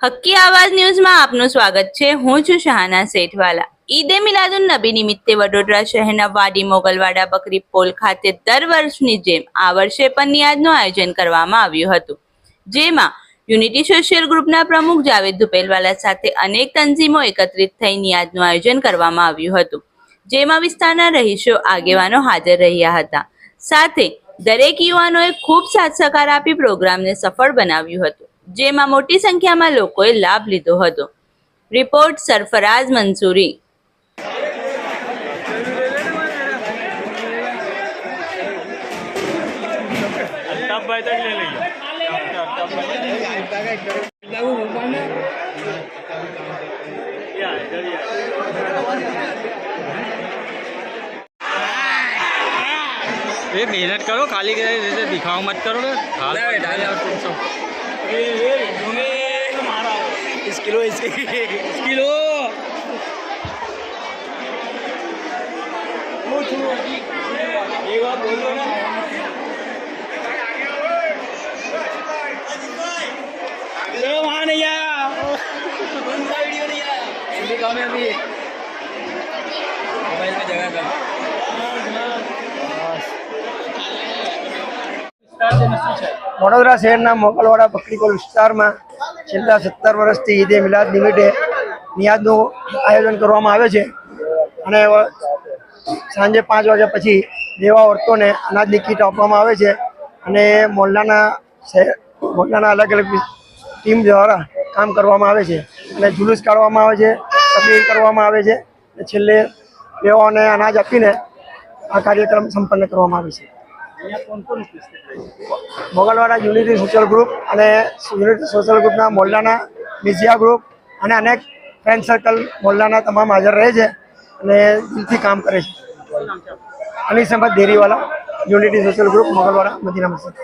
હક્કી આવાજ ન્યૂઝમાં આપનું સ્વાગત છે। હું છું શહાના સેઠવાલા। ઈદે મિલાદુન નબી નિમિત્તે વડોદરા શહેરના વાડી મોગલવાડા બકરી પોલ ખાતે દર વર્ષની જેમ આ વર્ષે પણ નિયાદનું આયોજન કરવામાં આવ્યું હતું, જેમાં યુનિટી સોશિયલ ગ્રુપના પ્રમુખ જાવેદ ધુપેલવાલા સાથે અનેક તંજીમો એકત્રિત થઈ નિયાદનું આયોજન કરવામાં આવ્યું હતું, જેમાં વિસ્તારના રહીશો આગેવાનો હાજર રહ્યા હતા। સાથે દરેક યુવાનોએ ખૂબ સાથ સહકાર આપી પ્રોગ્રામને સફળ બનાવ્યું હતું, જેમાં મોટી સંખ્યામાં લોકોએ લાભ લીધો હતો। રિપોર્ટ સરફરાઝ મંસૂરી। ये मेहनत करो, खाली दिखाओ मत करो ना। इस किलो एक बात बोल दो ना। वहाँ नहीं आया, वीडियो नहीं आया, दिखाओ में अभी मोबाइल में जगह कर। વડોદરા શહેરના મોગલવાડા બકરીકોલ વિસ્તારમાં છેલ્લા 17 વર્ષથી ઈદે મિલાદ નિમિત્તે નિયાદનું આયોજન કરવામાં આવે છે અને સાંજે 5 વાગ્યા પછી દેવા ઓરતોને અનાજની કીટ આપવામાં આવે છે અને મોહલ્લાના અલગ અલગ ટીમ દ્વારા કામ કરવામાં આવે છે અને જુલુસ કાઢવામાં આવે છે, તકરીર કરવામાં આવે છે અને છેલ્લે દેવાઓને અનાજ આપીને આ કાર્યક્રમ સંપન્ન કરવામાં આવે છે। મોગલવાડા યુનિટી સોશિયલ ગ્રુપ અને યુનિટી સોશિયલ ગ્રુપના મોહલ્લાના મિઝિયા ગ્રુપ અને અનેક ફ્રેન્ડ સર્કલ મોહલ્લાના તમામ હાજર રહે છે અને દિલથી કામ કરે છે। Anis Ahmad Deriwala, unity social group, Mogalwada, Madina મસ્જિદ।